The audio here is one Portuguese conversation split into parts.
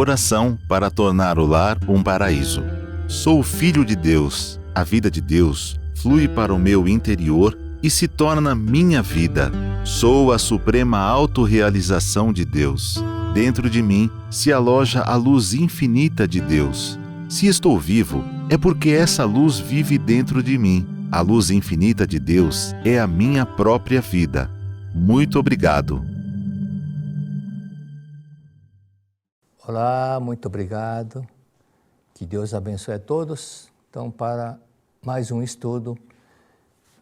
Oração para tornar o lar um paraíso. Sou filho de Deus. A vida de Deus flui para o meu interior e se torna minha vida. Sou a suprema autorrealização de Deus. Dentro de mim se aloja a luz infinita de Deus. Se estou vivo, é porque essa luz vive dentro de mim. A luz infinita de Deus é a minha própria vida. Muito obrigado. Olá, muito obrigado. Que Deus abençoe a todos. Então, para mais um estudo,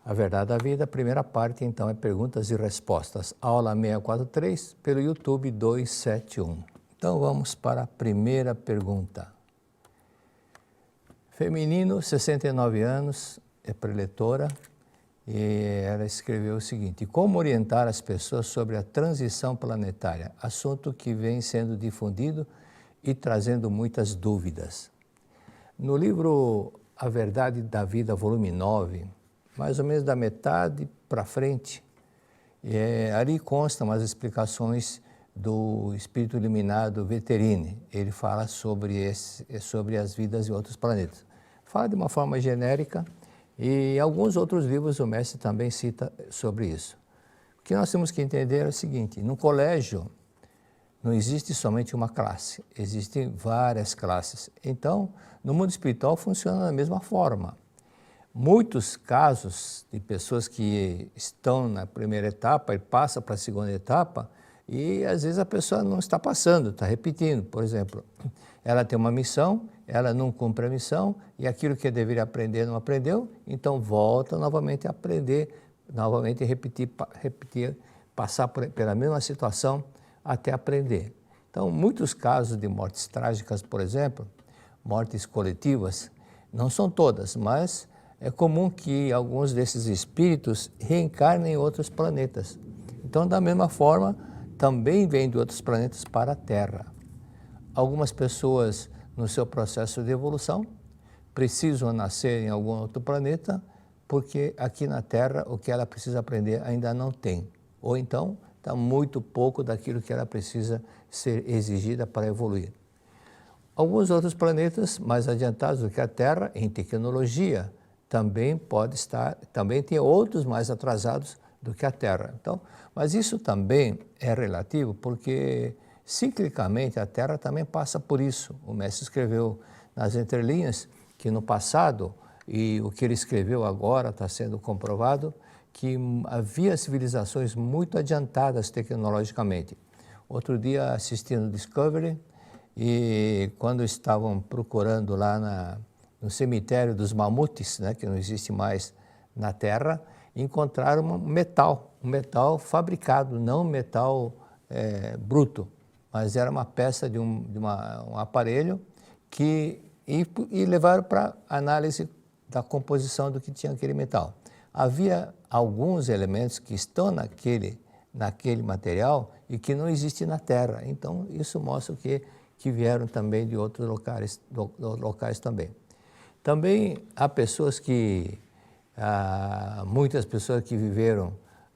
A Verdade da Vida, a primeira parte, então, é perguntas e respostas. Aula 643, pelo YouTube 271. Então, vamos para a primeira pergunta. Feminino, 69 anos, é preletora, e ela escreveu o seguinte: como orientar as pessoas sobre a transição planetária, assunto que vem sendo difundido e trazendo muitas dúvidas. No livro A Verdade da Vida, volume 9, mais ou menos da metade para frente, ali constam as explicações do espírito iluminado Veterini. Ele fala sobre as vidas em outros planetas. Fala de uma forma genérica, e alguns outros livros o mestre também cita sobre isso. O que nós temos que entender é o seguinte: no colégio não existe somente uma classe, existem várias classes. Então, no mundo espiritual funciona da mesma forma. Muitos casos de pessoas que estão na primeira etapa e passam para a segunda etapa, e às vezes a pessoa não está passando, está repetindo. Por exemplo, ela tem uma missão, ela não cumpre a missão, e aquilo que deveria aprender não aprendeu, então volta novamente a aprender, novamente repetir, passar pela mesma situação até aprender. Então, muitos casos de mortes trágicas, por exemplo, mortes coletivas, não são todas, mas é comum que alguns desses espíritos reencarnem em outros planetas. Então, da mesma forma, também vêm de outros planetas para a Terra. Algumas pessoas, no seu processo de evolução, precisam nascer em algum outro planeta, porque aqui na Terra o que ela precisa aprender ainda não tem. Ou então, está muito pouco daquilo que ela precisa ser exigida para evoluir. Alguns outros planetas mais adiantados do que a Terra, em tecnologia, também tem outros mais atrasados do que a Terra. Então, mas isso também é relativo, porque ciclicamente a Terra também passa por isso. O mestre escreveu nas entrelinhas que no passado, e o que ele escreveu agora está sendo comprovado, que havia civilizações muito adiantadas tecnologicamente. Outro dia assisti no Discovery, e quando estavam procurando lá no cemitério dos mamutes, né, que não existe mais na Terra, encontraram um metal fabricado, não metal bruto, mas era uma peça de um aparelho e levaram para análise da composição do que tinha aquele metal. Havia alguns elementos que estão naquele material e que não existem na Terra. Então, isso mostra que vieram também de outros locais também. Também há muitas pessoas que viveram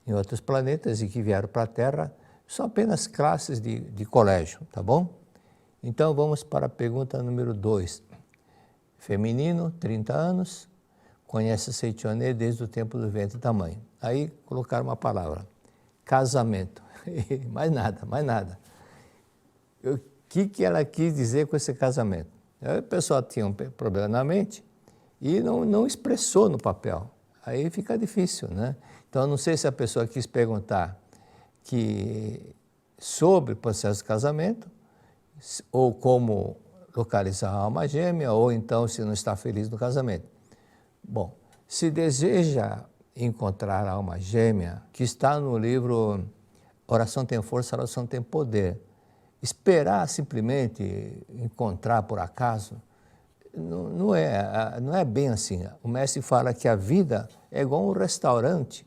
em outros planetas e que vieram para a Terra, são apenas classes de colégio, tá bom? Então, vamos para a pergunta número 2. Feminino, 30 anos, conhece Seitonê desde o tempo do ventre da mãe. Aí colocaram uma palavra: casamento. mais nada. O que ela quis dizer com esse casamento? A pessoa tinha um problema na mente e não expressou no papel. Aí fica difícil, né? Então, não sei se a pessoa quis perguntar sobre o processo de casamento, ou como localizar a alma gêmea, ou então se não está feliz no casamento. Bom, se deseja encontrar a alma gêmea, que está no livro Oração tem Força, Oração tem Poder, esperar simplesmente encontrar por acaso, não é bem assim. O mestre fala que a vida é igual um restaurante.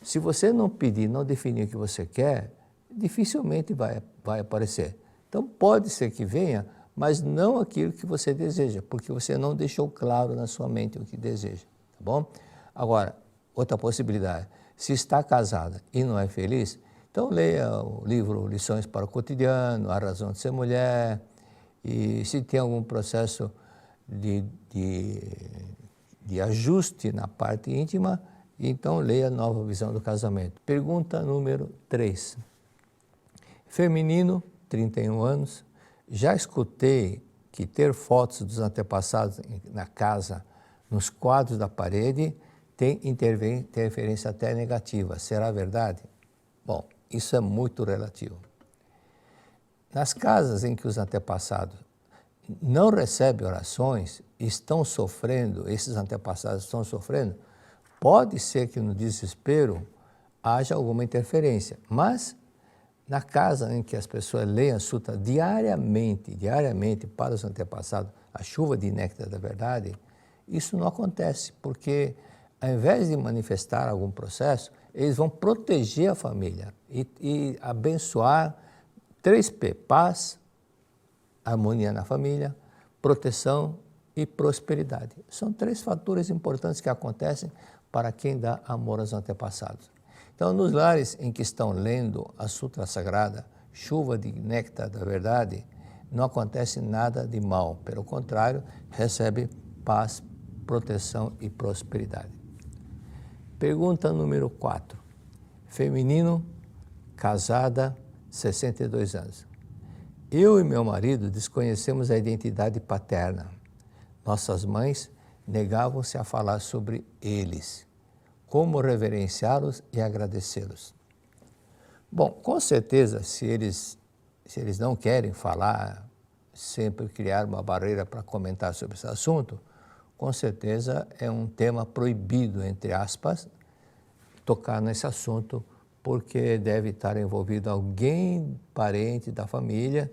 Se você não pedir, não definir o que você quer, dificilmente vai aparecer. Então pode ser que venha, mas não aquilo que você deseja, porque você não deixou claro na sua mente o que deseja, tá bom? Agora, outra possibilidade: se está casada e não é feliz, então leia o livro Lições para o Cotidiano, A Razão de Ser Mulher, E se tem algum processo de ajuste na parte íntima, então leia a Nova Visão do Casamento. Pergunta número 3. Feminino, 31 anos. Já escutei que ter fotos dos antepassados na casa, nos quadros da parede, tem interferência até negativa. Será verdade? Bom, isso é muito relativo. Nas casas em que os antepassados não recebem orações, estão sofrendo, esses antepassados estão sofrendo, pode ser que no desespero haja alguma interferência, mas na casa em que as pessoas leem a sutra diariamente para os antepassados, a chuva de néctar da verdade, isso não acontece, porque ao invés de manifestar algum processo, eles vão proteger a família e abençoar 3P, paz, harmonia na família, proteção e prosperidade. São 3 fatores importantes que acontecem para quem dá amor aos antepassados. Então, nos lares em que estão lendo a Sutra Sagrada, chuva de néctar da verdade, não acontece nada de mal. Pelo contrário, recebe paz, proteção e prosperidade. Pergunta número 4. Feminino, casada, 62 anos. Eu e meu marido desconhecemos a identidade paterna. Nossas mães negavam-se a falar sobre eles. Como reverenciá-los e agradecê-los? Bom, com certeza, se eles não querem falar, sempre criar uma barreira para comentar sobre esse assunto, com certeza é um tema proibido, entre aspas, tocar nesse assunto, porque deve estar envolvido alguém, parente da família,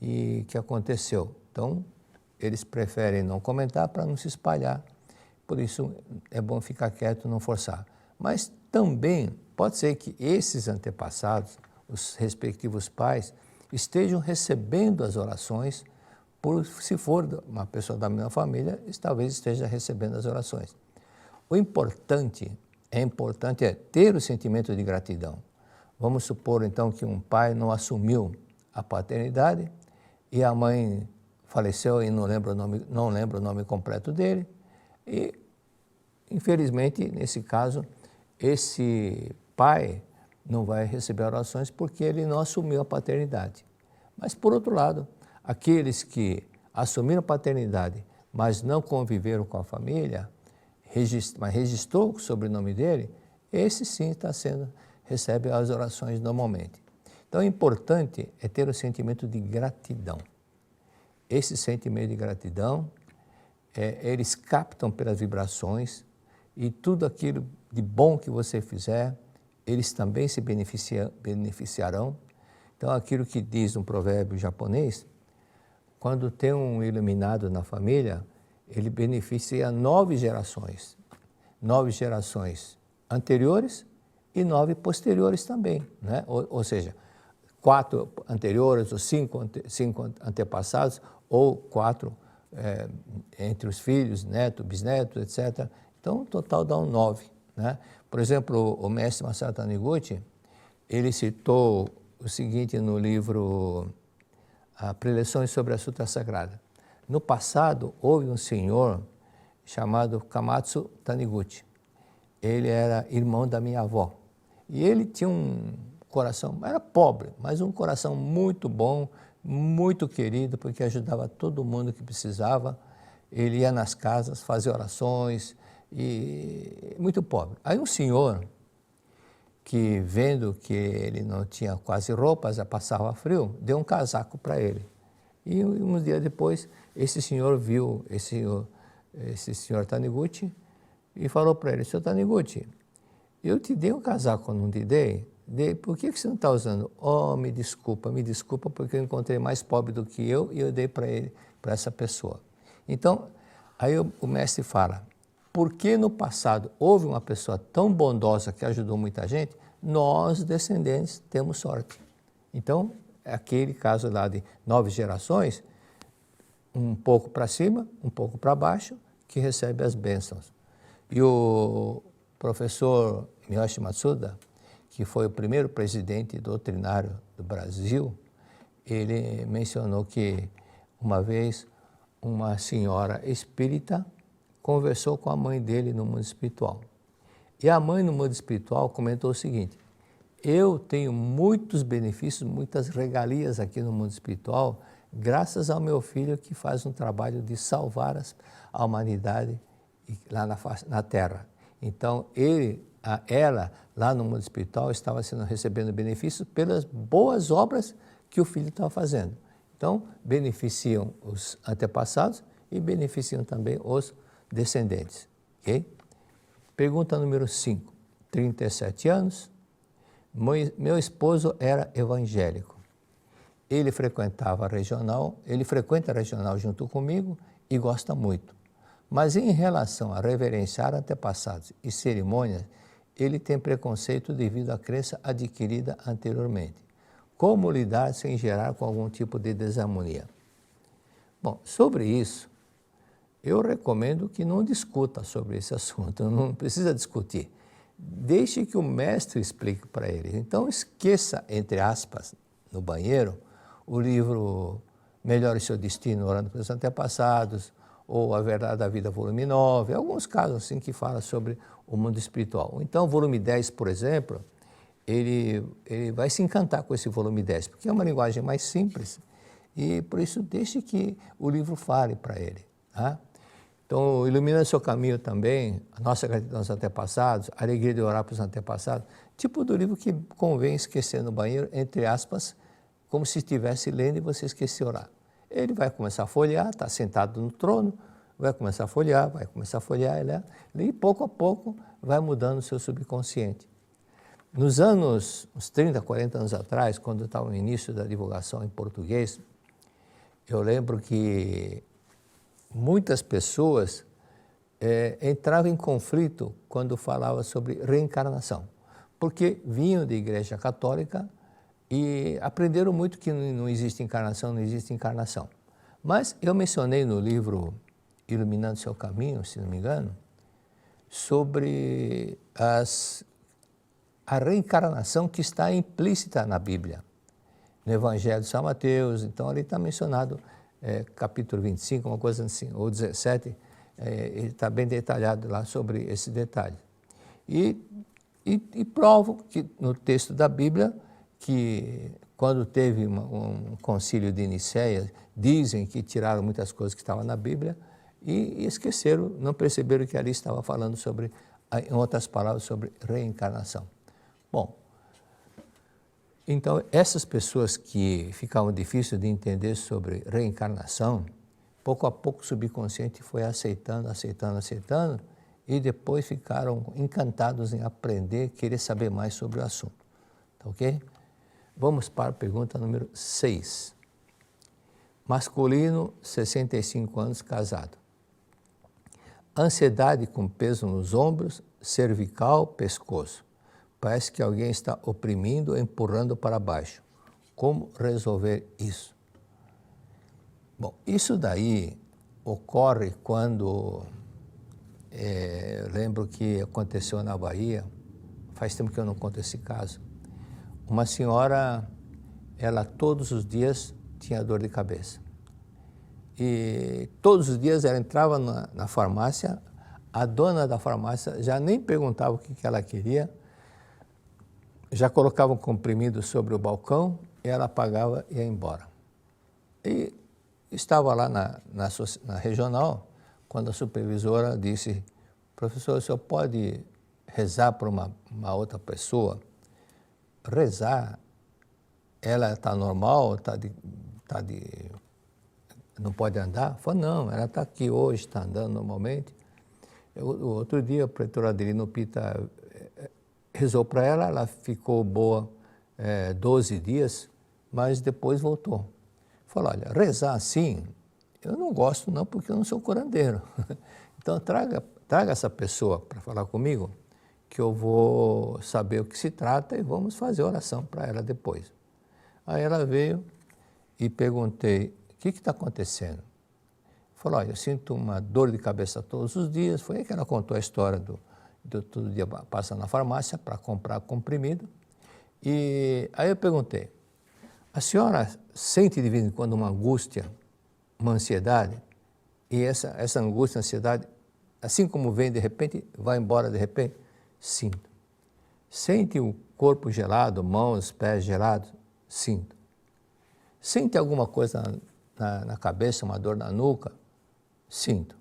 e que aconteceu. Então, eles preferem não comentar para não se espalhar. Por isso, é bom ficar quieto, não forçar. Mas também pode ser que esses antepassados, os respectivos pais, estejam recebendo as orações, se for uma pessoa da mesma família, talvez esteja recebendo as orações. O importante é ter o sentimento de gratidão. Vamos supor, então, que um pai não assumiu a paternidade e a mãe faleceu e não lembra o nome completo dele. E, infelizmente, nesse caso, esse pai não vai receber orações porque ele não assumiu a paternidade. Mas, por outro lado, aqueles que assumiram a paternidade, mas não conviveram com a família, mas registrou o sobrenome dele, esse sim recebe as orações normalmente. Então, o importante é ter o sentimento de gratidão. Esse sentimento de gratidão, eles captam pelas vibrações e tudo aquilo de bom que você fizer, eles também se beneficiarão. Então, aquilo que diz um provérbio japonês, quando tem um iluminado na família, ele beneficia 9 gerações. 9 gerações anteriores e 9 posteriores também, né? Ou seja, 4 anteriores ou 5 antepassados, ou 4 entre os filhos, netos, bisnetos, etc. Então, o total dá um 9. Né? Por exemplo, o mestre Masaru Taniguchi, ele citou o seguinte no livro Preleções sobre a Sutra Sagrada. No passado, houve um senhor chamado Kamatsu Taniguchi. Ele era irmão da minha avó. E ele tinha um coração, era pobre, mas um coração muito bom, muito querido, porque ajudava todo mundo que precisava. Ele ia nas casas, fazia orações, e muito pobre. Aí um senhor, que vendo que ele não tinha quase roupas, já passava frio, deu um casaco para ele. E uns dias depois, esse senhor viu esse senhor Taniguchi e falou para ele: Senhor Taniguchi, eu te dei um casaco, não te dei? Por que você não está usando? Oh, me desculpa, porque eu encontrei mais pobre do que eu e eu dei para ele, para essa pessoa. Então, aí o mestre fala: porque no passado houve uma pessoa tão bondosa que ajudou muita gente, nós, descendentes, temos sorte. Então, aquele caso lá de 9 gerações, um pouco para cima, um pouco para baixo, que recebe as bênçãos. E o professor Miyoshi Matsuda, que foi o primeiro presidente doutrinário do Brasil, ele mencionou que uma vez, uma senhora espírita conversou com a mãe dele no mundo espiritual. E a mãe no mundo espiritual comentou o seguinte: eu tenho muitos benefícios, muitas regalias aqui no mundo espiritual, graças ao meu filho que faz um trabalho de salvar a humanidade lá na Terra. Então, ela, lá no mundo espiritual, estava recebendo benefícios pelas boas obras que o filho estava fazendo. Então, beneficiam os antepassados e beneficiam também os descendentes. Okay? Pergunta número 5. 37 anos. Meu esposo era evangélico. Ele frequenta a regional junto comigo e gosta muito. Mas em relação a reverenciar antepassados e cerimônias, ele tem preconceito devido à crença adquirida anteriormente. Como lidar sem gerar com algum tipo de desarmonia? Bom, sobre isso, eu recomendo que não discuta sobre esse assunto, não precisa discutir. Deixe que o mestre explique para ele. Então, esqueça, entre aspas, no banheiro, o livro Melhore Seu Destino, Orando pelos Antepassados, ou A Verdade da Vida, volume 9, alguns casos assim que falam sobre o mundo espiritual. Então, o volume 10, por exemplo, ele vai se encantar com esse volume 10, porque é uma linguagem mais simples e, por isso, deixe que o livro fale para ele. Tá? Então, Ilumina Seu Caminho também, A Nossa Gratidão aos Antepassados, A Alegria de Orar para os Antepassados, tipo do livro que convém esquecer no banheiro, entre aspas, como se estivesse lendo e você esqueceu orar. Ele vai começar a folhear, está sentado no trono, vai começar a folhear, e pouco a pouco vai mudando o seu subconsciente. Nos anos, uns 30, 40 anos atrás, quando eu estava no início da divulgação em português, eu lembro que muitas pessoas entravam em conflito quando falava sobre reencarnação, porque vinham da Igreja Católica e aprenderam muito que não existe encarnação, Mas eu mencionei no livro Iluminando Seu Caminho, se não me engano, sobre a reencarnação que está implícita na Bíblia. No Evangelho de São Mateus, então ali está mencionado, capítulo 25, uma coisa assim, ou 17, ele está bem detalhado lá sobre esse detalhe. E provo que no texto da Bíblia, que quando teve um concílio de Nicéia, dizem que tiraram muitas coisas que estavam na Bíblia e esqueceram, não perceberam que ali estava falando sobre, em outras palavras, sobre reencarnação. Bom, então essas pessoas que ficavam difíceis de entender sobre reencarnação, pouco a pouco o subconsciente foi aceitando e depois ficaram encantados em aprender, querer saber mais sobre o assunto. Tá ok? Vamos para a pergunta número 6. Masculino, 65 anos, casado. Ansiedade com peso nos ombros, cervical, pescoço. Parece que alguém está oprimindo, empurrando para baixo. Como resolver isso? Bom, isso daí ocorre quando, eu lembro que aconteceu na Bahia, faz tempo que eu não conto esse caso. Uma senhora, ela todos os dias tinha dor de cabeça. E todos os dias ela entrava na farmácia, a dona da farmácia já nem perguntava o que ela queria, já colocava um comprimido sobre o balcão e ela pagava e ia embora. E estava lá na regional, quando a supervisora disse: professor, o senhor pode rezar para uma outra pessoa? Rezar, ela está normal, não pode andar? Falei, não, ela está aqui hoje, está andando normalmente. O outro dia, a prefeitura Adelino Pita rezou para ela, ela ficou boa 12 dias, mas depois voltou. Falei, olha, rezar assim, eu não gosto não, porque eu não sou curandeiro. Então traga essa pessoa para falar comigo, que eu vou saber o que se trata e vamos fazer oração para ela depois. Aí ela veio e perguntei, o que está acontecendo? Falou, olha, eu sinto uma dor de cabeça todos os dias. Foi aí que ela contou a história do todo dia passa na farmácia para comprar comprimido. E aí eu perguntei, a senhora sente de vez em quando uma angústia uma ansiedade, e essa angústia, ansiedade, assim como vem de repente, vai embora de repente? Sinto. Sente o corpo gelado, mãos, pés gelados? Sinto. Sente alguma coisa na cabeça, uma dor na nuca? Sinto.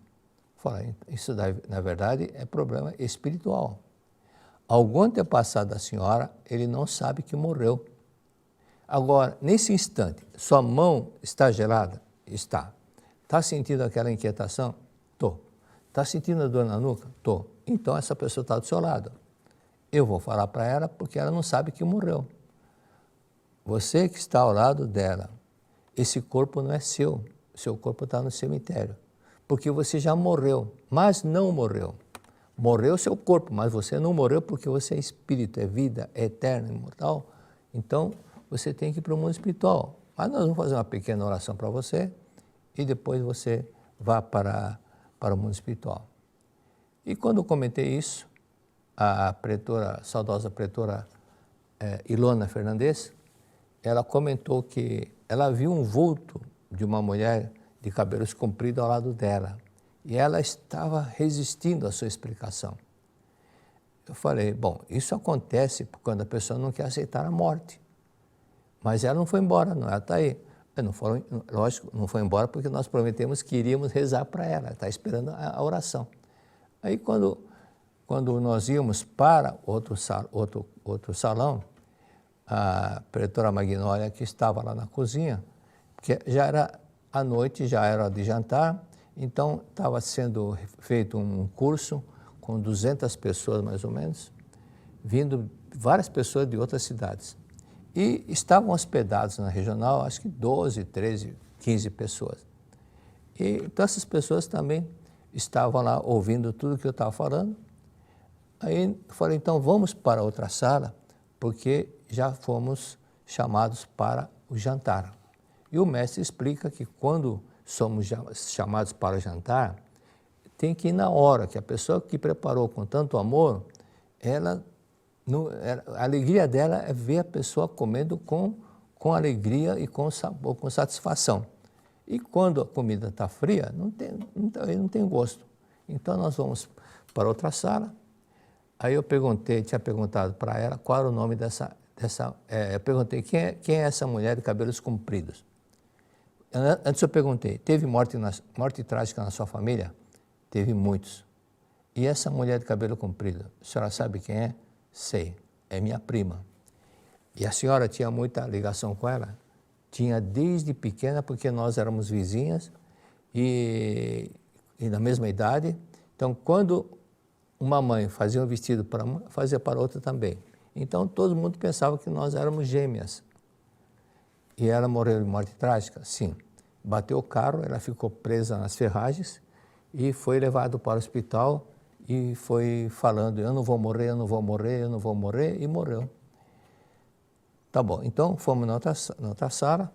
Fala, isso na verdade é problema espiritual. Algum antepassado da senhora, ele não sabe que morreu. Agora, nesse instante, sua mão está gelada? Está. Está sentindo aquela inquietação? Estou. Está sentindo a dor na nuca? Estou. Então essa pessoa está do seu lado. Eu vou falar para ela porque ela não sabe que morreu. Você que está ao lado dela, esse corpo não é seu. O seu corpo está no cemitério. Porque você já morreu, mas não morreu. Morreu o seu corpo, mas você não morreu porque você é espírito, é vida, é eterno, imortal. Então, você tem que ir para o mundo espiritual. Mas nós vamos fazer uma pequena oração para você e depois você vá para o mundo espiritual. E quando eu comentei isso, a saudosa pretora Ilona Fernandes, ela comentou que ela viu um vulto de uma mulher de cabelos compridos ao lado dela. E ela estava resistindo à sua explicação. Eu falei, bom, isso acontece quando a pessoa não quer aceitar a morte. Mas ela não foi embora, não, ela está aí. Lógico, não foi embora porque nós prometemos que iríamos rezar para ela, ela está esperando a oração. Aí quando nós íamos para outro salão, a pretora Magnólia, que estava lá na cozinha, porque já era à noite, já era de jantar, então estava sendo feito um curso com 200 pessoas mais ou menos, vindo várias pessoas de outras cidades. E estavam hospedados na regional, acho que 12, 13, 15 pessoas. E então essas pessoas também estavam lá ouvindo tudo que eu estava falando. Aí eu falei, então vamos para outra sala, porque já fomos chamados para o jantar. E o mestre explica que quando somos chamados para o jantar, tem que ir na hora, que a pessoa que preparou com tanto amor, a alegria dela é ver a pessoa comendo com alegria e com sabor, com satisfação. E quando a comida está fria, não tem gosto. Então nós vamos para outra sala. Aí eu tinha perguntado para ela qual era o nome eu perguntei quem é essa mulher de cabelos compridos. Antes eu perguntei, teve morte trágica na sua família? Teve muitos. E essa mulher de cabelo comprido, a senhora sabe quem é? Sei, é minha prima. E a senhora tinha muita ligação com ela? Tinha desde pequena, porque nós éramos vizinhas e na mesma idade. Então, quando uma mãe fazia um vestido para uma, fazia para outra também. Então, todo mundo pensava que nós éramos gêmeas. E ela morreu de morte trágica? Sim. Bateu o carro, ela ficou presa nas ferragens e foi levada para o hospital e foi falando, eu não vou morrer, eu não vou morrer, eu não vou morrer, e morreu. Tá bom, então fomos na outra sala,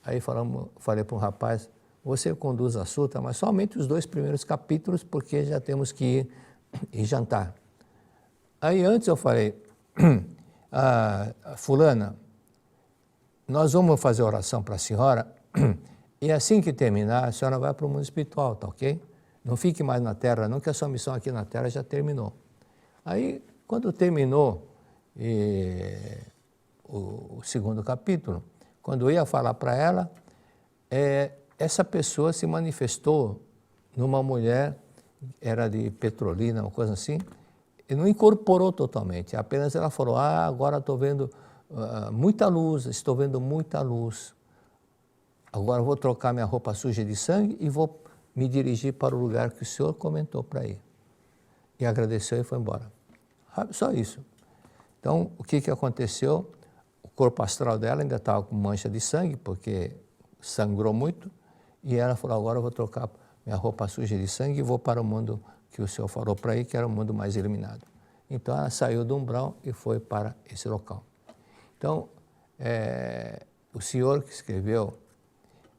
aí falei para um rapaz, você conduz a suta, mas somente os 2 primeiros capítulos, porque já temos que ir e jantar. Aí antes eu falei, fulana, nós vamos fazer oração para a senhora, e assim que terminar, a senhora vai para o mundo espiritual, tá ok? Não fique mais na Terra, não, que a sua missão aqui na Terra já terminou. Aí, quando terminou o 2º capítulo, quando eu ia falar para ela, essa pessoa se manifestou numa mulher, era de Petrolina, uma coisa assim, e não incorporou totalmente, apenas ela falou, agora estou vendo muita luz, estou vendo muita luz. Agora vou trocar minha roupa suja de sangue e vou me dirigir para o lugar que o senhor comentou para ir. E agradeceu e foi embora. Só isso. Então, o que aconteceu? O corpo astral dela ainda estava com mancha de sangue, porque sangrou muito, e ela falou, agora eu vou trocar minha roupa suja de sangue e vou para o mundo que o senhor falou para ir, que era o mundo mais iluminado. Então, ela saiu do umbral e foi para esse local. Então, o senhor que escreveu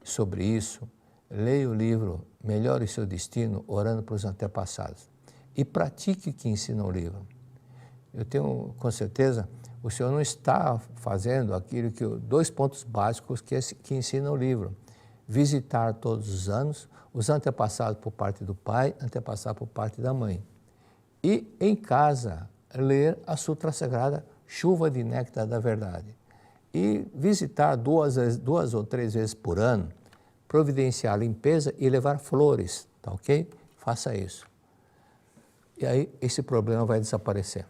sobre isso, leia o livro Melhore Seu Destino, Orando para os Antepassados, e pratique o que ensina o livro. Eu tenho, com certeza, o senhor não está fazendo aquilo 2 pontos básicos que ensina o livro. visitar todos os anos os antepassados por parte do pai, antepassados por parte da mãe. E em casa, ler a Sutra Sagrada Chuva de Néctar da Verdade. E visitar duas ou três vezes por ano, providenciar a limpeza e levar flores, tá ok? Faça isso. E aí esse problema vai desaparecer.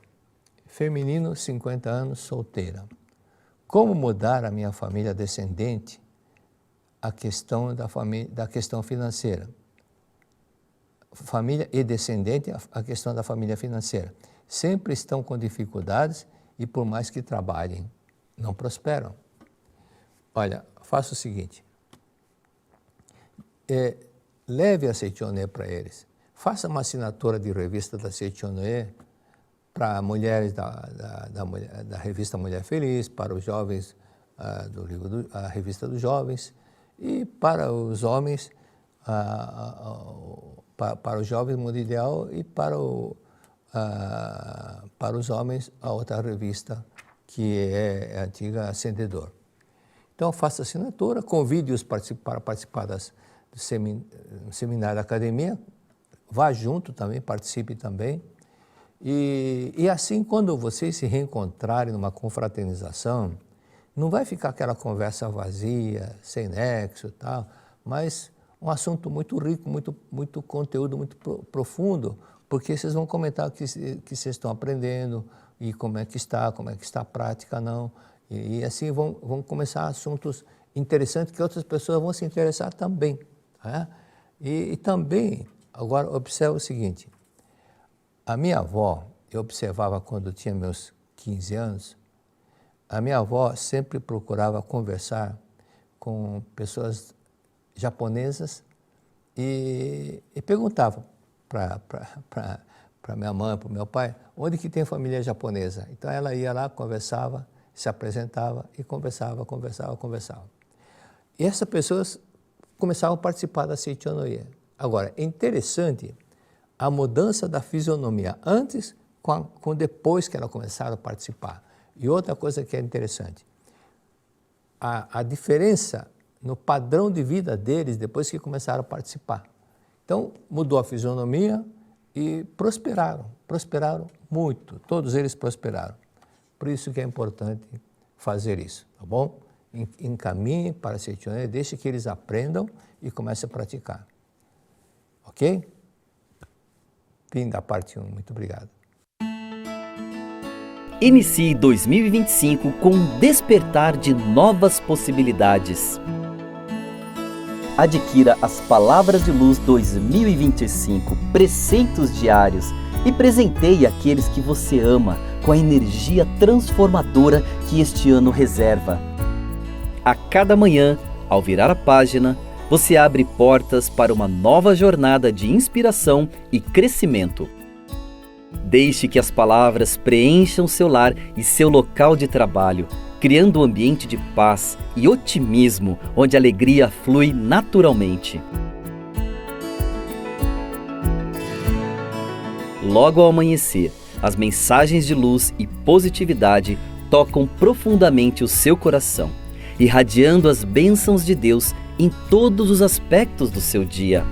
Feminino, 50 anos, solteira. Como mudar a minha família descendente? A questão da questão financeira. Família e descendente, a questão da família financeira. Sempre estão com dificuldades e por mais que trabalhem, não prosperam. Olha, faça o seguinte. Leve a Seichonoye para eles. Faça uma assinatura de revista da Seichonoye para mulheres da revista Mulher Feliz, para os jovens do livro a revista dos jovens e para os homens para os jovens Mundo Ideal e para os homens a outra revista que é a antiga Acendedor. Então faça assinatura, convide-os para participar do seminário da academia, vá junto também, participe também. E assim, quando vocês se reencontrarem numa confraternização, não vai ficar aquela conversa vazia, sem nexo e tal, mas um assunto muito rico, muito conteúdo, muito profundo, porque vocês vão comentar o que vocês estão aprendendo e como é que está a prática, não. E assim vão começar assuntos interessantes que outras pessoas vão se interessar também. Tá? E também, agora, observe o seguinte. A minha avó, eu observava quando eu tinha meus 15 anos, a minha avó sempre procurava conversar com pessoas japonesas e perguntava para minha mãe, para o meu pai, onde que tem família japonesa. Então ela ia lá, conversava, se apresentava e conversava. E essas pessoas começavam a participar da Seichonoye. Agora, é interessante a mudança da fisionomia antes com depois que ela começaram a participar. E outra coisa que é interessante, a diferença no padrão de vida deles depois que começaram a participar. Então, mudou a fisionomia e prosperaram muito, todos eles prosperaram. Por isso que é importante fazer isso, tá bom? Encaminhe para a Seichonoye, deixe que eles aprendam e comecem a praticar. Ok? Fim da parte 1. Muito obrigado. Inicie 2025 com um despertar de novas possibilidades. Adquira as Palavras de Luz 2025, preceitos diários, e presenteie aqueles que você ama com a energia transformadora que este ano reserva. A cada manhã, ao virar a página, você abre portas para uma nova jornada de inspiração e crescimento. Deixe que as palavras preencham seu lar e seu local de trabalho, criando um ambiente de paz e otimismo, onde a alegria flui naturalmente. Logo ao amanhecer, as mensagens de luz e positividade tocam profundamente o seu coração, irradiando as bênçãos de Deus em todos os aspectos do seu dia.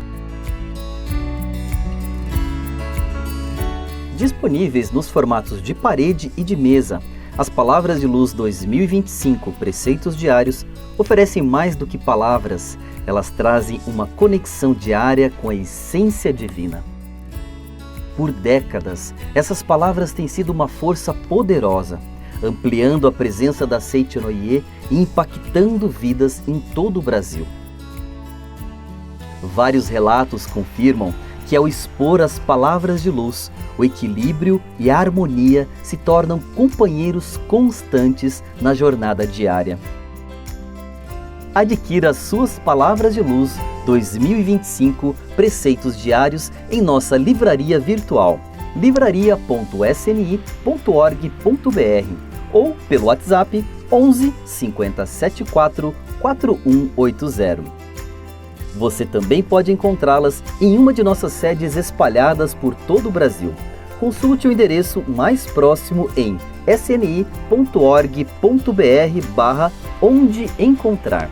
Disponíveis nos formatos de parede e de mesa, as Palavras de Luz 2025, preceitos diários, oferecem mais do que palavras, elas trazem uma conexão diária com a essência divina. Por décadas, essas palavras têm sido uma força poderosa, ampliando a presença da Seichonoye e impactando vidas em todo o Brasil. Vários relatos confirmam que ao expor as palavras de luz, o equilíbrio e a harmonia se tornam companheiros constantes na jornada diária. Adquira as suas Palavras de Luz 2025, preceitos diários em nossa livraria virtual, livraria.sni.org.br ou pelo WhatsApp 11 5074 4180. Você também pode encontrá-las em uma de nossas sedes espalhadas por todo o Brasil. Consulte o endereço mais próximo em sni.org.br/onde encontrar.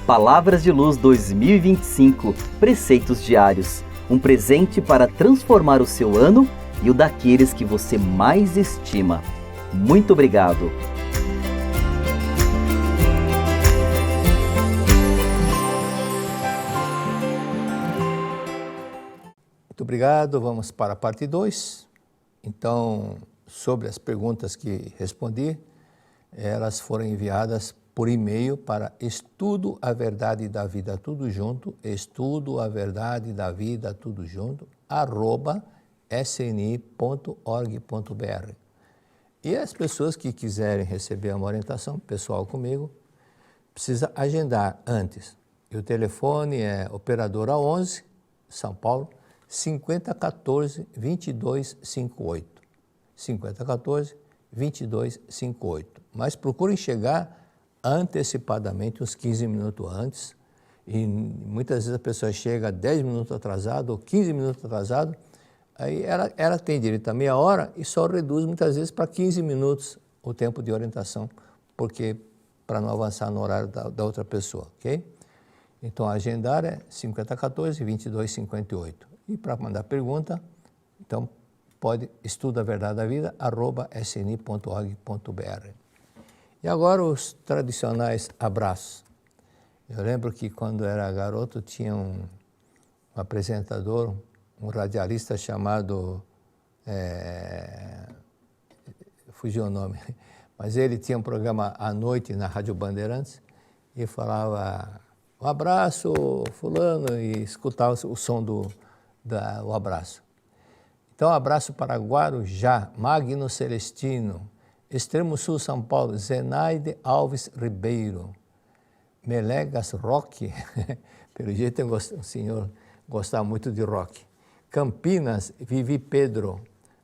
Palavras de Luz 2025, Preceitos Diários. Um presente para transformar o seu ano e o daqueles que você mais estima. Muito obrigado! Muito obrigado. Vamos para a parte 2. Então, sobre as perguntas que respondi, elas foram enviadas por e-mail para estudo a verdade da vida tudo junto, estudo a verdade da vida tudo junto, @sni.org.br. E as pessoas que quiserem receber uma orientação pessoal comigo, precisa agendar antes. E o telefone é operadora 11, São Paulo, 5014-2258. 5014-2258. Mas procurem chegar antecipadamente, uns 15 minutos antes. E muitas vezes a pessoa chega 10 minutos atrasado ou 15 minutos atrasado, aí ela tem direito a meia hora e só reduz muitas vezes para 15 minutos o tempo de orientação, porque para não avançar no horário da outra pessoa, ok? Então, agendar é 5014-2258. E para mandar pergunta, então, pode estudoaverdadevida@sni.org.br. E agora os tradicionais abraços. Eu lembro que quando era garoto tinha um apresentador, um radialista chamado, fugiu o nome, mas ele tinha um programa à noite na Rádio Bandeirantes e falava, um abraço fulano, e escutava o som do abraço. Então, abraço para Guarujá, Magno Celestino, Extremo Sul, São Paulo, Zenaide Alves Ribeiro, Melegas Roque, pelo jeito o senhor gostava muito de rock, Campinas, Vivi Pedro,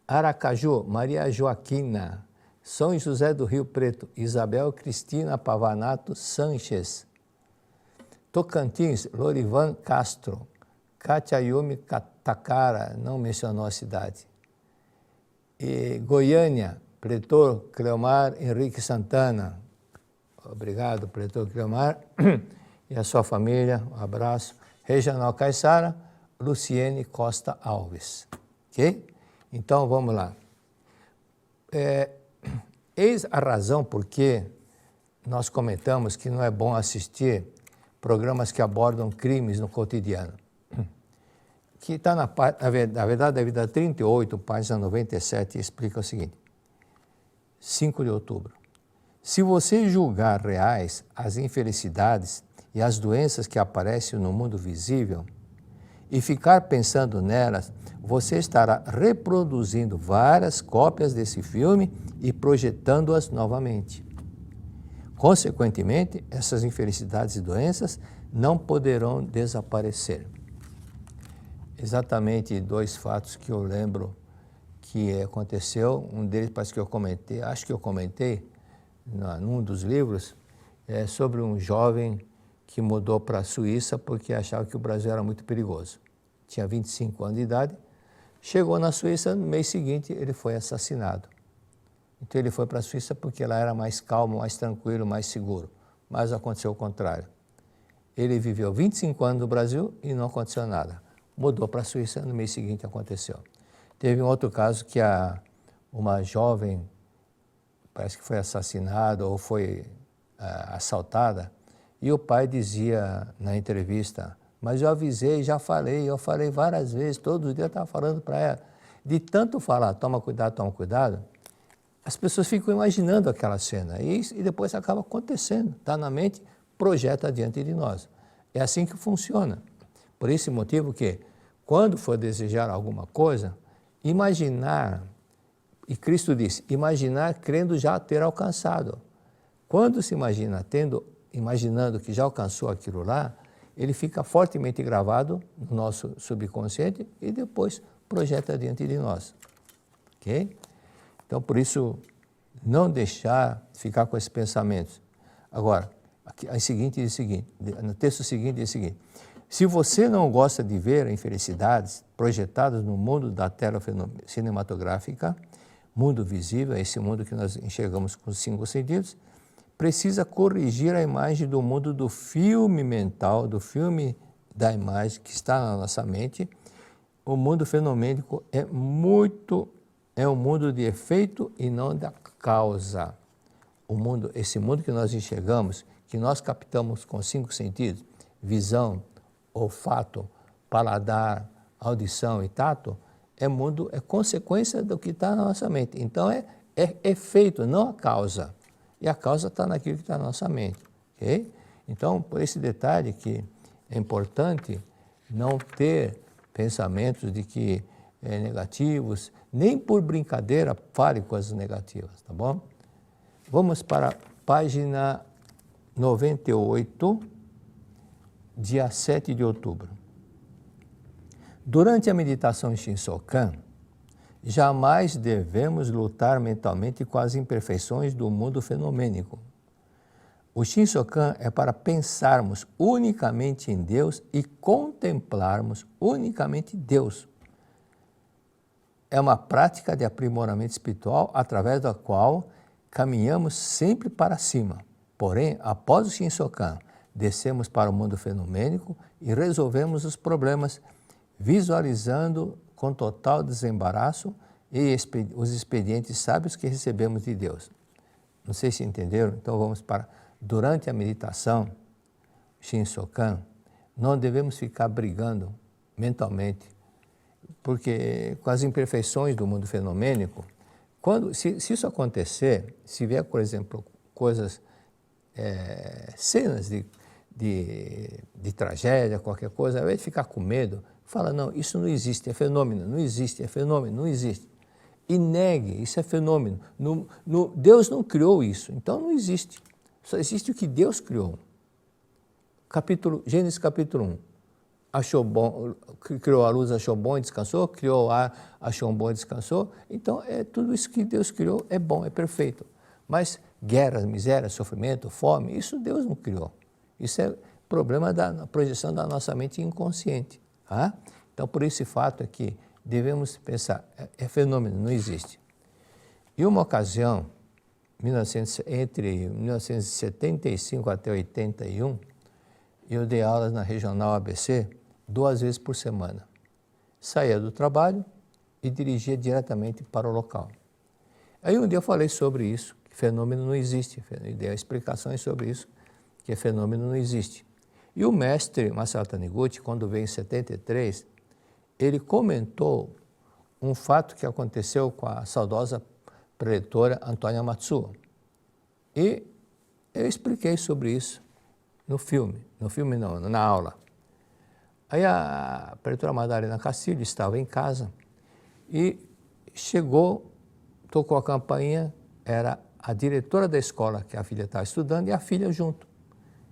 Aracaju, Maria Joaquina, São José do Rio Preto, Isabel Cristina Pavanato Sanches, Tocantins, Lorivan Castro, Katia Yumi Takara, não mencionou a cidade. E Goiânia, Pretor Cleomar Henrique Santana. Obrigado, Pretor Cleomar. E a sua família, um abraço. Regional Caiçara, Luciene Costa Alves. Ok? Então, vamos lá. Eis a razão por que nós comentamos que não é bom assistir programas que abordam crimes no cotidiano. Que está na verdade da vida 38, página 97, explica o seguinte. 5 de outubro. Se você julgar reais as infelicidades e as doenças que aparecem no mundo visível e ficar pensando nelas, você estará reproduzindo várias cópias desse filme e projetando-as novamente. Consequentemente, essas infelicidades e doenças não poderão desaparecer. Exatamente 2 fatos que eu lembro que aconteceu, um deles parece que eu comentei, acho que eu comentei num dos livros, sobre um jovem que mudou para a Suíça porque achava que o Brasil era muito perigoso. Tinha 25 anos de idade, chegou na Suíça, no mês seguinte ele foi assassinado. Então ele foi para a Suíça porque lá era mais calmo, mais tranquilo, mais seguro, mas aconteceu o contrário. Ele viveu 25 anos no Brasil e não aconteceu nada. Mudou para a Suíça, no mês seguinte aconteceu. Teve um outro caso que uma jovem, parece que foi assassinada ou foi assaltada, e o pai dizia na entrevista, mas eu avisei, eu falei várias vezes, todos os dias eu estava falando para ela. De tanto falar, toma cuidado, as pessoas ficam imaginando aquela cena e depois acaba acontecendo, está na mente, projeta diante de nós. É assim que funciona. Por esse motivo que, quando for desejar alguma coisa, imaginar, e Cristo disse, imaginar crendo já ter alcançado. Quando se imagina imaginando que já alcançou aquilo lá, ele fica fortemente gravado no nosso subconsciente e depois projeta diante de nós. Ok? Então, por isso, não deixar ficar com esses pensamentos. Agora, no texto seguinte diz o seguinte, se você não gosta de ver infelicidades projetadas no mundo da tela cinematográfica, mundo visível, esse mundo que nós enxergamos com os 5 sentidos, precisa corrigir a imagem do mundo do filme mental, do filme da imagem que está na nossa mente. O mundo fenomênico é um mundo de efeito e não da causa. Esse mundo que nós enxergamos, que nós captamos com 5 sentidos, visão, olfato, paladar, audição e tato, é consequência do que está na nossa mente. Então é efeito, não a causa. E a causa está naquilo que está na nossa mente. Okay? Então, por esse detalhe que é importante não ter pensamentos de que negativos, nem por brincadeira fale coisas negativas, tá bom? Vamos para a página 98, dia 7 de outubro. Durante a meditação Shinsokan, jamais devemos lutar mentalmente com as imperfeições do mundo fenomênico. O Shinsokan é para pensarmos unicamente em Deus e contemplarmos unicamente Deus. É uma prática de aprimoramento espiritual através da qual caminhamos sempre para cima. Porém, após o Shinsokan, descemos para o mundo fenomênico e resolvemos os problemas, visualizando com total desembaraço e os expedientes sábios que recebemos de Deus. Não sei se entenderam, então vamos para... Durante a meditação Shinsokan, não devemos ficar brigando mentalmente, porque com as imperfeições do mundo fenomênico, se isso acontecer, se vier, por exemplo, coisas, cenas de tragédia, qualquer coisa, ao invés de ficar com medo, fala, não, isso não existe, é fenômeno, não existe, é fenômeno, não existe. E negue, isso é fenômeno. Deus não criou isso, então não existe. Só existe o que Deus criou. Gênesis capítulo 1. Achou bom, criou a luz, achou bom e descansou, criou o ar, achou bom e descansou. Então, tudo isso que Deus criou é bom, é perfeito. Mas guerra, miséria, sofrimento, fome, isso Deus não criou. Isso é problema da projeção da nossa mente inconsciente. Tá? Então, por esse fato é que devemos pensar, é fenômeno, não existe. E uma ocasião, entre 1975 até 81, eu dei aulas na Regional ABC 2 vezes por semana. Saía do trabalho e dirigia diretamente para o local. Aí um dia eu falei sobre isso, que fenômeno não existe, e dei explicações sobre isso, que fenômeno não existe. E o mestre Masaru Taniguchi, quando veio em 73, ele comentou um fato que aconteceu com a saudosa preletora Antônia Matsuo. E eu expliquei sobre isso na aula. Aí a preletora Madalena Castilho estava em casa e chegou, tocou a campainha, era a diretora da escola que a filha estava estudando e a filha junto.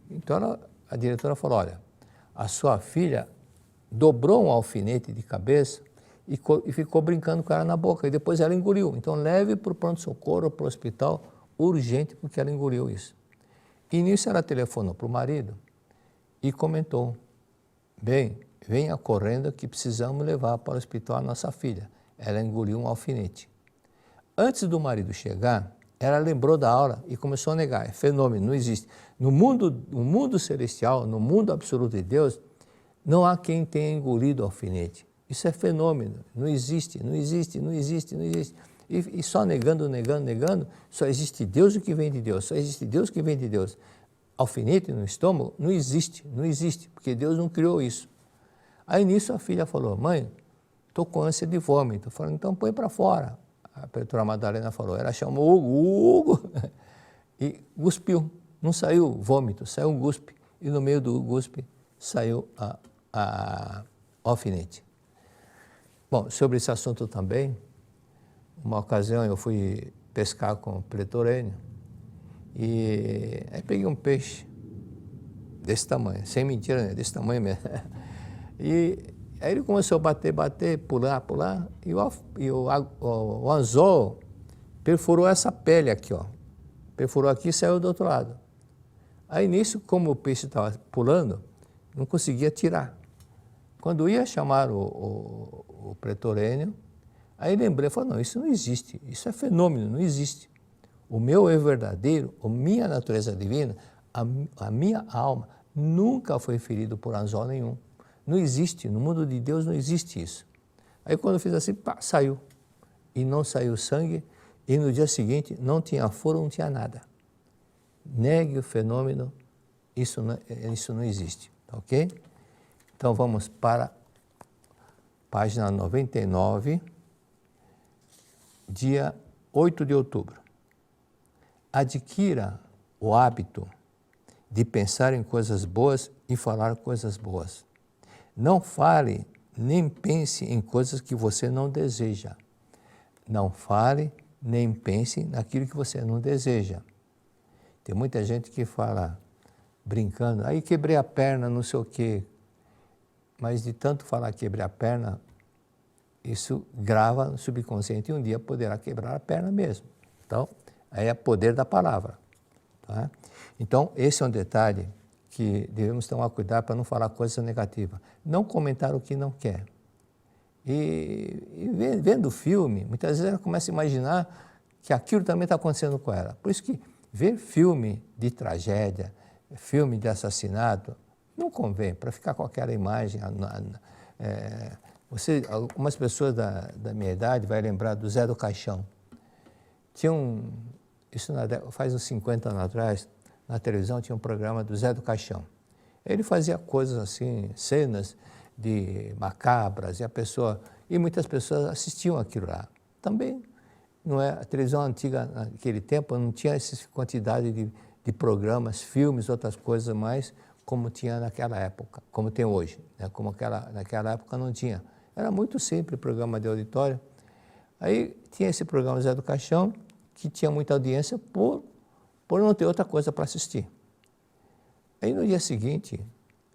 Então a diretora falou, olha, a sua filha dobrou um alfinete de cabeça e ficou brincando com ela na boca, e depois ela engoliu. Então leve para o pronto-socorro, para o hospital, urgente, porque ela engoliu isso. E nisso ela telefonou para o marido e comentou, bem, venha correndo que precisamos levar para o hospital a nossa filha. Ela engoliu um alfinete. Antes do marido chegar, ela lembrou da aula e começou a negar, é fenômeno, não existe. No mundo celestial, no mundo absoluto de Deus, não há quem tenha engolido o alfinete. Isso é fenômeno, não existe, não existe, não existe, não existe. E só negando, só existe Deus o que vem de Deus, só existe Deus que vem de Deus. Alfinete no estômago não existe, porque Deus não criou isso. Aí nisso a filha falou, mãe, estou com ânsia de vômito. Eu falei, então põe para fora. A preletora Madalena falou, ela chamou o Hugo e cuspiu. Não saiu vômito, saiu um guspe. E no meio do guspe saiu a alfinete. Bom, sobre esse assunto também, uma ocasião eu fui pescar com o preletor Enio e aí peguei um peixe desse tamanho, sem mentira, né? Desse tamanho mesmo. E aí ele começou a bater, pular, e o anzol perfurou essa pele aqui, ó. Perfurou aqui e saiu do outro lado. Aí nisso, como o peixe estava pulando, não conseguia tirar. Quando ia chamar o preletor Enio, aí lembrei, falei, não, isso não existe, isso é fenômeno, não existe. o meu eu verdadeiro, a minha natureza divina, a minha alma nunca foi ferido por anzol nenhum. Não existe, no mundo de Deus não existe isso. Aí quando eu fiz assim, pá, saiu. E não saiu sangue, e no dia seguinte não tinha foro, não tinha nada. Negue o fenômeno, isso não existe, ok? Então vamos para a página 99, dia 8 de outubro. Adquira o hábito de pensar em coisas boas e falar coisas boas. Não fale nem pense em coisas que você não deseja. Não fale nem pense naquilo que você não deseja. Tem muita gente que fala, brincando, aí quebrei a perna, não sei o quê. Mas de tanto falar quebrei a perna, isso grava no subconsciente e um dia poderá quebrar a perna mesmo. Então, aí é poder da palavra. Tá? Então, esse é um detalhe que devemos tomar cuidado para não falar coisas negativas. Não comentar o que não quer. E vendo o filme, muitas vezes ela começa a imaginar que aquilo também está acontecendo com ela. Por isso que ver filme de tragédia, filme de assassinato, não convém, para ficar com aquela imagem. Algumas pessoas da minha idade vão lembrar do Zé do Caixão. Tinha isso faz uns 50 anos atrás, na televisão tinha um programa do Zé do Caixão. Ele fazia coisas assim, cenas de macabras, e muitas pessoas assistiam aquilo lá. Também, não é, a televisão antiga, naquele tempo, não tinha essa quantidade de programas, filmes, outras coisas mais, como tinha naquela época, como tem hoje, né? Como naquela época não tinha. Era muito simples o programa de auditório. Aí tinha esse programa Zé do Caixão, que tinha muita audiência por não ter outra coisa para assistir. Aí no dia seguinte,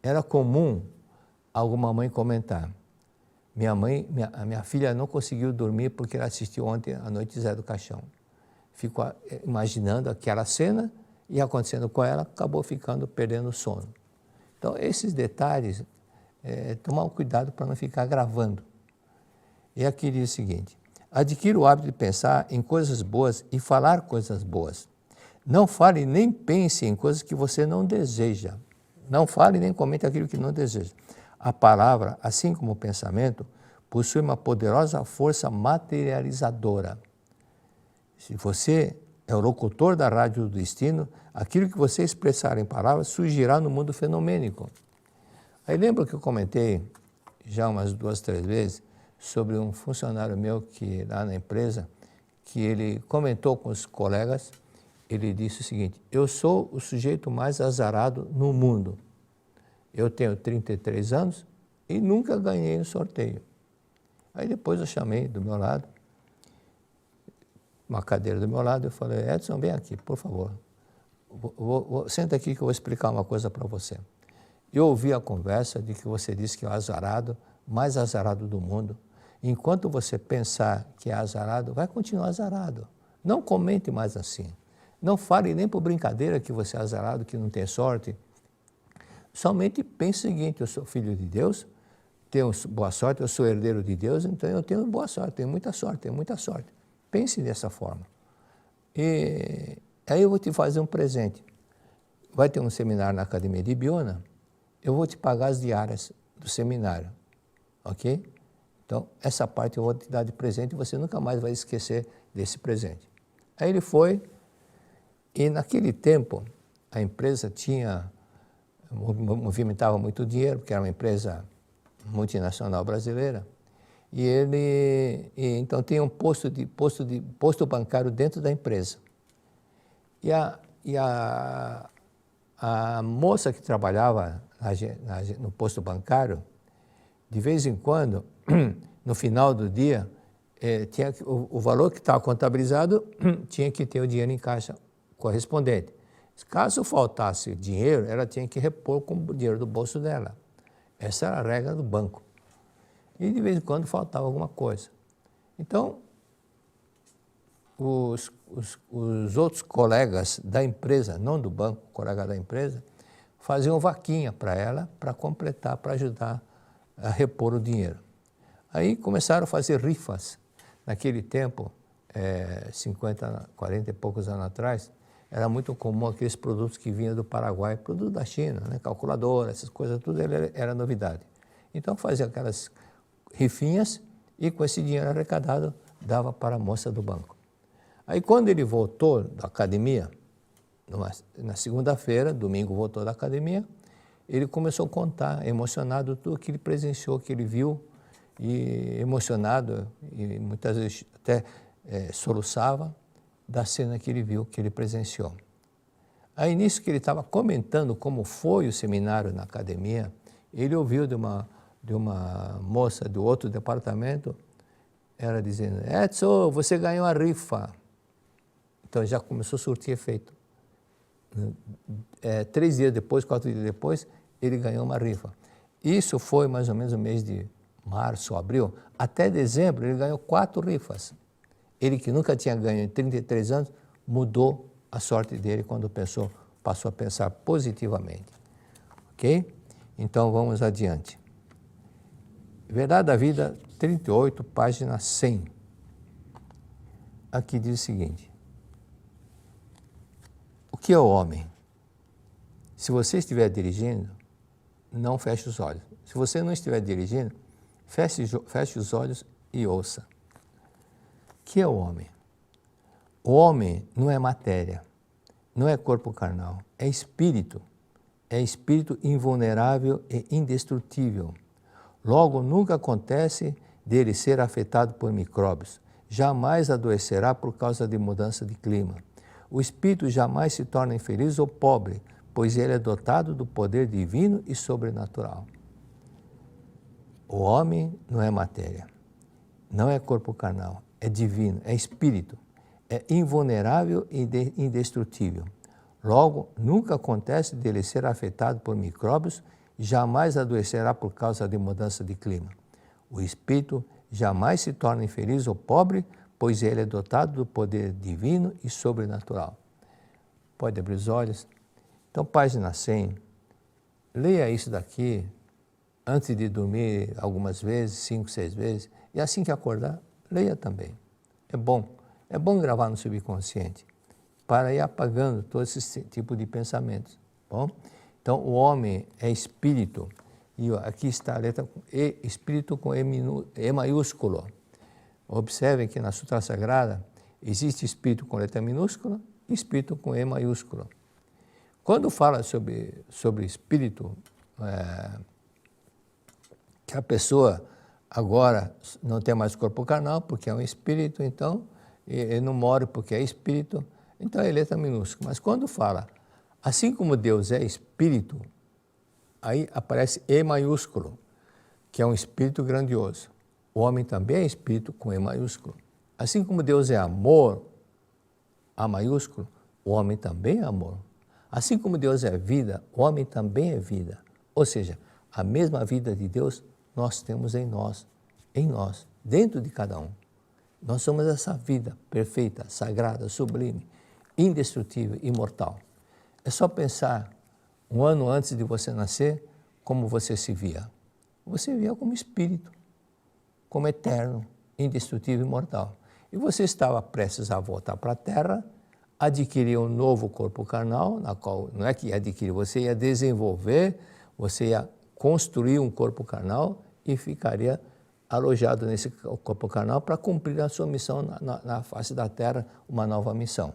era comum alguma mãe comentar, a minha filha não conseguiu dormir porque ela assistiu ontem à noite Zé do Caixão. Ficou imaginando aquela cena e acontecendo com ela, acabou perdendo o sono. Então, esses detalhes, tomar cuidado para não ficar gravando. E aqui diz o seguinte, adquira o hábito de pensar em coisas boas e falar coisas boas. Não fale nem pense em coisas que você não deseja. Não fale nem comente aquilo que não deseja. A palavra, assim como o pensamento, possui uma poderosa força materializadora. Se você é o locutor da rádio do destino, aquilo que você expressar em palavras surgirá no mundo fenomênico. Aí lembra que eu comentei já umas 2, 3 vezes sobre um funcionário meu que lá na empresa, que ele comentou com os colegas, ele disse o seguinte, eu sou o sujeito mais azarado no mundo. Eu tenho 33 anos e nunca ganhei um sorteio. Aí depois eu chamei do meu lado, uma cadeira do meu lado, eu falei, Edson, vem aqui, por favor. Senta aqui que eu vou explicar uma coisa para você. Eu ouvi a conversa de que você disse que é o azarado, mais azarado do mundo. Enquanto você pensar que é azarado, vai continuar azarado. Não comente mais assim. Não fale nem por brincadeira que você é azarado, que não tem sorte. Somente pense o seguinte, eu sou filho de Deus, tenho boa sorte, eu sou herdeiro de Deus, então eu tenho boa sorte, tenho muita sorte, tenho muita sorte. Pense dessa forma. E aí eu vou te fazer um presente. Vai ter um seminário na Academia de Ibiúna, eu vou te pagar as diárias do seminário, ok? Então, essa parte eu vou te dar de presente e você nunca mais vai esquecer desse presente. Aí ele foi, e naquele tempo a empresa movimentava muito dinheiro, porque era uma empresa multinacional brasileira, e então tinha um posto bancário dentro da empresa. E a moça que trabalhava no posto bancário, de vez em quando, no final do dia, o valor que estava contabilizado tinha que ter o dinheiro em caixa correspondente. Caso faltasse dinheiro, ela tinha que repor com o dinheiro do bolso dela. Essa era a regra do banco. E de vez em quando faltava alguma coisa. Então, os outros colegas da empresa, não do banco, colega da empresa, faziam vaquinha para ela, para completar, para ajudar a repor o dinheiro. Aí começaram a fazer rifas. Naquele tempo, 50, 40 e poucos anos atrás, era muito comum aqueles produtos que vinham do Paraguai, produto da China, né? Calculadora, essas coisas, tudo era novidade. Então fazia aquelas rifinhas e com esse dinheiro arrecadado dava para a moça do banco. Aí quando ele voltou da academia, na segunda-feira, domingo voltou da academia, ele começou a contar, emocionado, tudo que ele presenciou, que ele viu, e emocionado, e muitas vezes até soluçava da cena que ele viu, que ele presenciou. Aí nisso que ele estava comentando como foi o seminário na academia, ele ouviu de uma moça do outro departamento, ela dizendo: Edson, você ganhou a rifa. Então já começou a surtir efeito. 3 dias depois, 4 dias depois, ele ganhou uma rifa. Isso foi mais ou menos no mês de março, abril. Até dezembro ele ganhou 4 rifas. Ele que nunca tinha ganho em 33 anos, mudou a sorte dele quando passou a pensar positivamente. Ok? Então vamos adiante. Verdade da Vida, 38, página 100. Aqui diz o seguinte: o que é o homem? Se você estiver dirigindo, não feche os olhos. Se você não estiver dirigindo, feche os olhos e ouça. O que é o homem? O homem não é matéria, não é corpo carnal, é espírito invulnerável e indestrutível. Logo, nunca acontece dele ser afetado por micróbios, jamais adoecerá por causa de mudança de clima. O espírito jamais se torna infeliz ou pobre, pois ele é dotado do poder divino e sobrenatural. O homem não é matéria, não é corpo carnal, é divino, é espírito, é invulnerável e indestrutível. Logo, nunca acontece dele ser afetado por micróbios, jamais adoecerá por causa de mudança de clima. O espírito jamais se torna infeliz ou pobre, pois ele é dotado do poder divino e sobrenatural. Pode abrir os olhos. Então, página 100, leia isso daqui antes de dormir algumas vezes, 5, 6 vezes, e assim que acordar, leia também. É bom gravar no subconsciente, para ir apagando todo esse tipo de pensamentos. Bom? Então, o homem é espírito, e aqui está a letra E, espírito com E maiúsculo. Observem que na Sutra Sagrada existe espírito com letra minúscula e espírito com E maiúsculo. Quando fala sobre espírito, que a pessoa agora não tem mais corpo carnal, porque é um espírito, então, ele não morre porque é espírito, então é letra minúscula. Mas quando fala, assim como Deus é espírito, aí aparece E maiúsculo, que é um espírito grandioso. O homem também é espírito com E maiúsculo. Assim como Deus é amor, A maiúsculo, o homem também é amor. Assim como Deus é vida, o homem também é vida. Ou seja, a mesma vida de Deus nós temos em nós, dentro de cada um. Nós somos essa vida perfeita, sagrada, sublime, indestrutível, imortal. É só pensar, 1 ano antes de você nascer, como você se via. Você via como espírito, como eterno, indestrutível e imortal. E você estava prestes a voltar para a Terra, adquirir um novo corpo carnal, na qual não é que ia adquirir, você ia desenvolver, você ia construir um corpo carnal e ficaria alojado nesse corpo carnal para cumprir a sua missão na face da Terra, uma nova missão.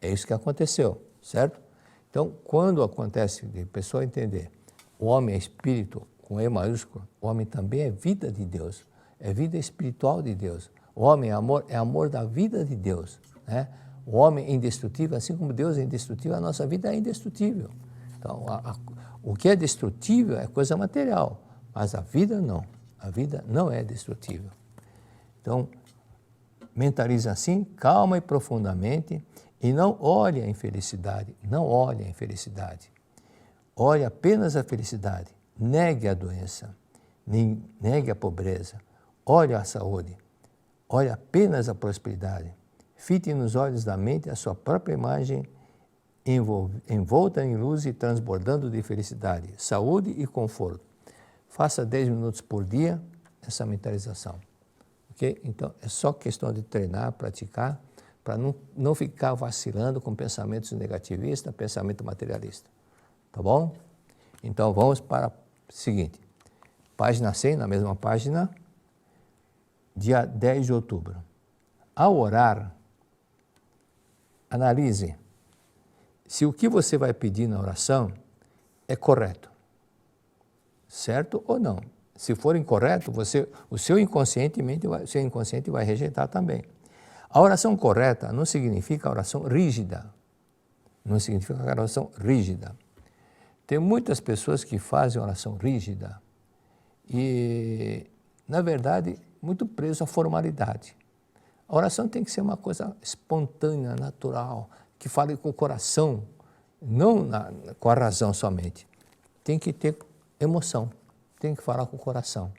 É isso que aconteceu, certo? Então, quando acontece de a pessoa entender, o homem é espírito com E maiúsculo, o homem também é vida de Deus, é vida espiritual de Deus. O homem é amor da vida de Deus, né? O homem é indestrutível, assim como Deus é indestrutível, a nossa vida é indestrutível. Então, o que é destrutível é coisa material, mas a vida não. A vida não é destrutível. Então, mentalize assim, calma e profundamente, e não olhe a infelicidade, não olhe a infelicidade. Olhe apenas a felicidade, negue a doença, negue a pobreza, olhe a saúde, olhe apenas a prosperidade. Fite nos olhos da mente a sua própria imagem, envolta em luz e transbordando de felicidade, saúde e conforto. Faça 10 minutos por dia essa mentalização. ok? Então, é só questão de treinar, praticar, para não ficar vacilando com pensamentos negativistas, pensamento materialista. Tá bom? Então, vamos para o seguinte. Página 100, na mesma página, dia 10 de outubro. Ao orar, analise se o que você vai pedir na oração é correto. Certo ou não? Se for incorreto, o seu inconsciente vai rejeitar também. A oração correta não significa oração rígida. Não significa oração rígida. Tem muitas pessoas que fazem oração rígida e, na verdade, muito preso à formalidade. A oração tem que ser uma coisa espontânea, natural, que fale com o coração, não com a razão somente. Tem que ter emoção, tem que falar com o coração,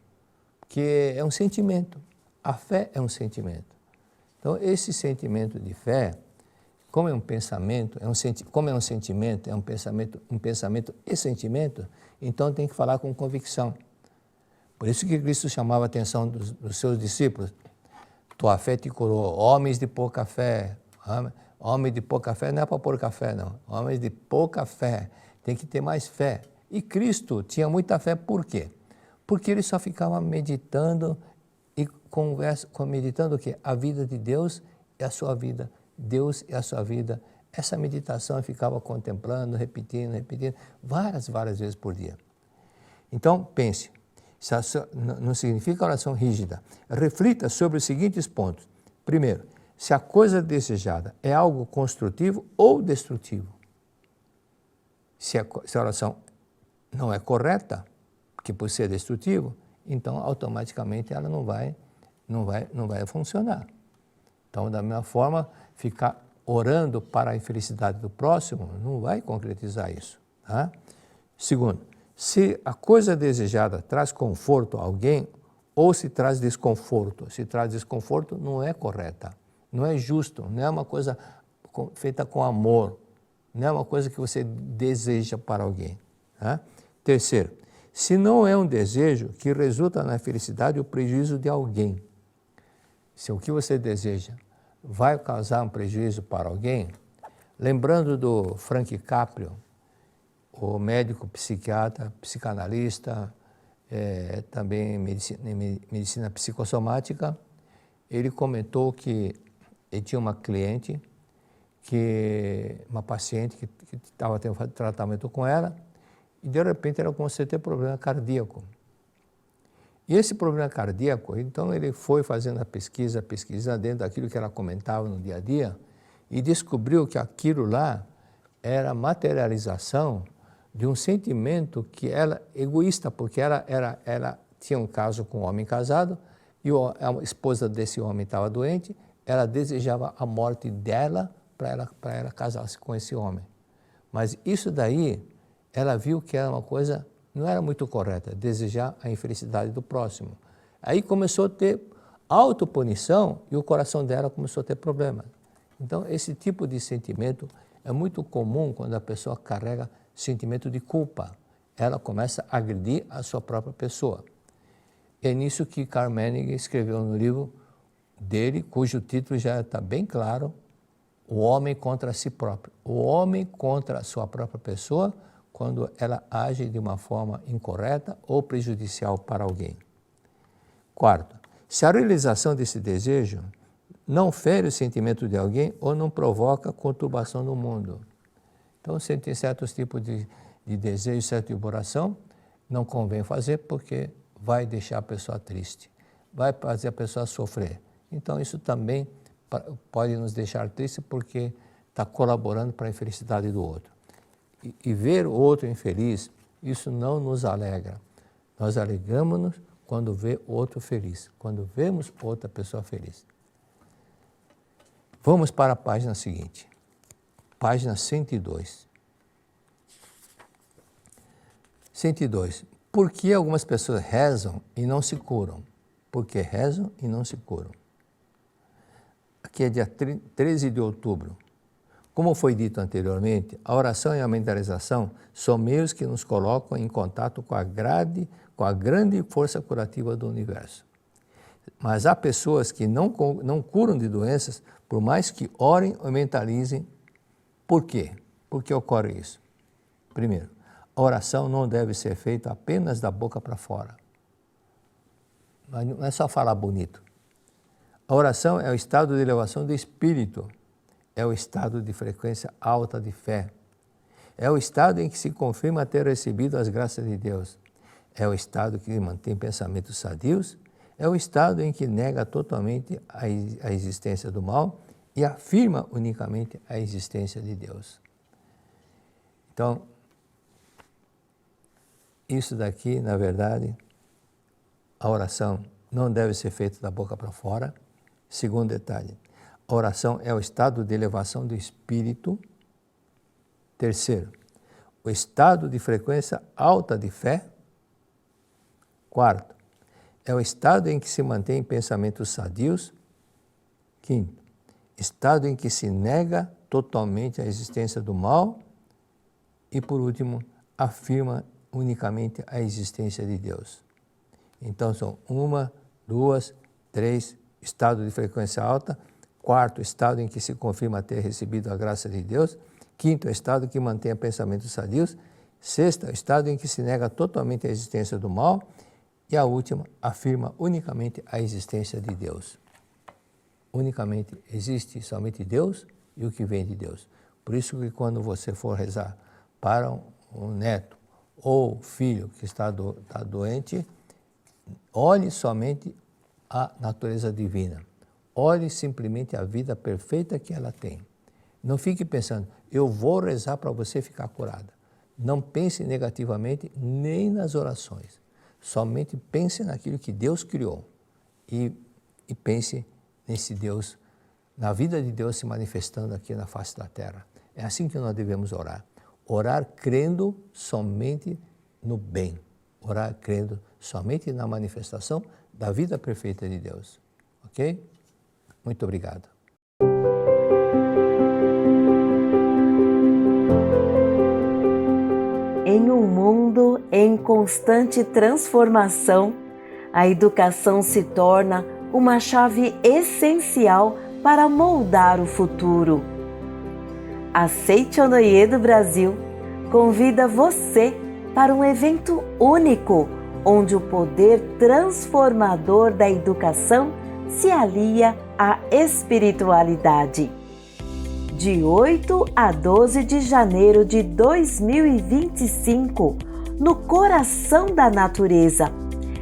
porque é um sentimento. A fé é um sentimento. Então, esse sentimento de fé, como é um pensamento, como é um sentimento, é um pensamento e sentimento, então tem que falar com convicção. Por isso que Cristo chamava a atenção dos seus discípulos. Tua fé te curou. Homens de pouca fé. Homem de pouca fé não é para pôr café, não. Homens de pouca fé. Tem que ter mais fé. E Cristo tinha muita fé, por quê? Porque ele só ficava meditando e meditando o quê? A vida de Deus é a sua vida. Deus é a sua vida. Essa meditação eu ficava contemplando, repetindo, várias vezes por dia. Então, pense. Não significa oração rígida. Reflita sobre os seguintes pontos. Primeiro, se a coisa desejada é algo construtivo ou destrutivo. Se a oração não é correta, que por ser destrutivo, então automaticamente ela não vai funcionar. Então, da mesma forma, ficar orando para a infelicidade do próximo não vai concretizar isso. Tá? Segundo, se a coisa desejada traz conforto a alguém ou se traz desconforto. Se traz desconforto, não é correta, não é justo, não é uma coisa feita com amor, não é uma coisa que você deseja para alguém. Tá? Terceiro, se não é um desejo que resulta na felicidade ou prejuízo de alguém, se o que você deseja vai causar um prejuízo para alguém, lembrando do Frank Caprio, o médico psiquiatra, psicanalista, também medicina psicossomática, ele comentou que ele tinha uma cliente, uma paciente que estava tendo tratamento com ela, e de repente ela começou a ter problema cardíaco. E esse problema cardíaco, então ele foi fazendo a pesquisa dentro daquilo que ela comentava no dia a dia, e descobriu que aquilo lá era materialização de um sentimento que ela egoísta, porque ela tinha um caso com um homem casado e a esposa desse homem estava doente, ela desejava a morte dela para ela casar-se com esse homem. Mas isso daí, ela viu que era uma coisa, não era muito correta, desejar a infelicidade do próximo. Aí começou a ter autopunição e o coração dela começou a ter problemas. Então, esse tipo de sentimento é muito comum quando a pessoa carrega sentimento de culpa. Ela começa a agredir a sua própria pessoa. É nisso que Karl Menninger escreveu no livro dele, cujo título já está bem claro, O Homem contra Si Próprio. O homem contra a sua própria pessoa quando ela age de uma forma incorreta ou prejudicial para alguém. Quarto, se a realização desse desejo não fere o sentimento de alguém ou não provoca conturbação no mundo. Então, se tem certos tipos de desejo, certa oração, não convém fazer porque vai deixar a pessoa triste, vai fazer a pessoa sofrer. Então, isso também pode nos deixar tristes porque está colaborando para a infelicidade do outro. E ver o outro infeliz, isso não nos alegra. Nós alegramos-nos quando vê o outro feliz, quando vemos outra pessoa feliz. Vamos para a página seguinte, página 102. 102. Por que algumas pessoas rezam e não se curam? Por que rezam e não se curam? Aqui é dia 13 de outubro. Como foi dito anteriormente, a oração e a mentalização são meios que nos colocam em contato com a grande força curativa do universo. Mas há pessoas que não curam de doenças, por mais que orem ou mentalizem. Por quê? Por que ocorre isso? Primeiro, a oração não deve ser feita apenas da boca para fora. Não é só falar bonito. A oração é o estado de elevação do espírito, é o estado de frequência alta de fé, é o estado em que se confirma ter recebido as graças de Deus, é o estado que mantém pensamentos sadios, é o estado em que nega totalmente a existência do mal e afirma unicamente a existência de Deus. Então, isso daqui, na verdade, a oração não deve ser feita da boca para fora. Segundo detalhe, a oração é o estado de elevação do espírito. Terceiro, o estado de frequência alta de fé. Quarto, é o estado em que se mantém pensamentos sadios. Quinto, estado em que se nega totalmente a existência do mal. E por último, afirma unicamente a existência de Deus. Então são 1, 2, 3, estado de frequência alta. Quarto, estado em que se confirma ter recebido a graça de Deus. Quinto, estado que mantém pensamentos sadios. Sexto, estado em que se nega totalmente a existência do mal. E a última, afirma unicamente a existência de Deus. Unicamente existe somente Deus e o que vem de Deus. Por isso que quando você for rezar para um neto ou filho que está doente, olhe somente a natureza divina. Olhe simplesmente a vida perfeita que ela tem. Não fique pensando, eu vou rezar para você ficar curada. Não pense negativamente nem nas orações. Somente pense naquilo que Deus criou e pense nesse Deus, na vida de Deus se manifestando aqui na face da terra. É assim que nós devemos orar. Orar crendo somente no bem. Orar crendo somente na manifestação da vida perfeita de Deus. Ok? Muito obrigado. Em um mundo em constante transformação, a educação se torna uma chave essencial para moldar o futuro. A Seichonoye do Brasil convida você para um evento único, onde o poder transformador da educação se alia à espiritualidade. De 8 a 12 de janeiro de 2025, no coração da natureza,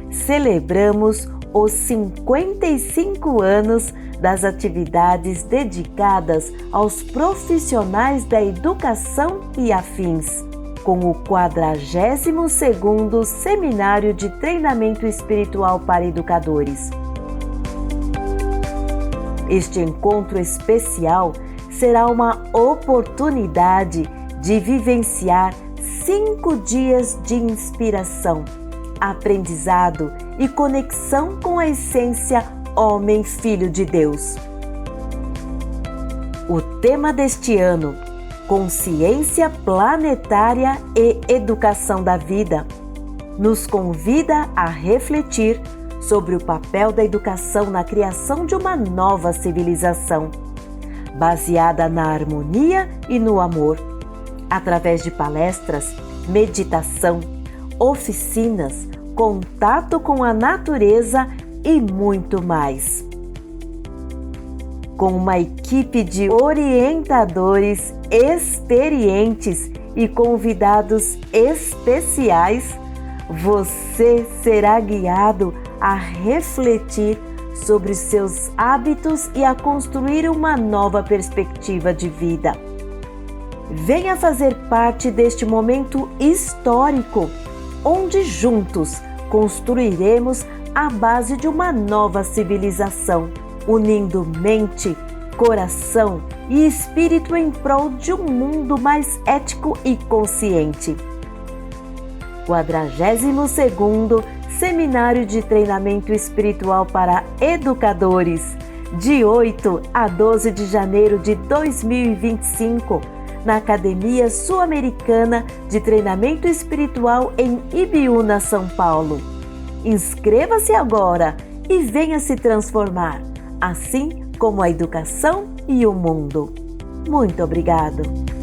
celebramos os 55 anos das atividades dedicadas aos profissionais da educação e afins, com o 42º Seminário de Treinamento Espiritual para Educadores. Este encontro especial será uma oportunidade de vivenciar 5 dias de inspiração, aprendizado e conexão com a essência Homem-Filho de Deus. O tema deste ano: Consciência Planetária e Educação da Vida, nos convida a refletir sobre o papel da educação na criação de uma nova civilização, baseada na harmonia e no amor, através de palestras, meditação, oficinas, contato com a natureza e muito mais. Com uma equipe de orientadores experientes e convidados especiais, você será guiado a refletir sobre seus hábitos e a construir uma nova perspectiva de vida. Venha fazer parte deste momento histórico, onde juntos construiremos a base de uma nova civilização, unindo mente, coração e espírito em prol de um mundo mais ético e consciente. 42º Seminário de Treinamento Espiritual para Educadores, de 8 a 12 de janeiro de 2025, na Academia Sul-Americana de Treinamento Espiritual em Ibiúna, São Paulo. Inscreva-se agora e venha se transformar, assim como a educação e o mundo. Muito obrigado!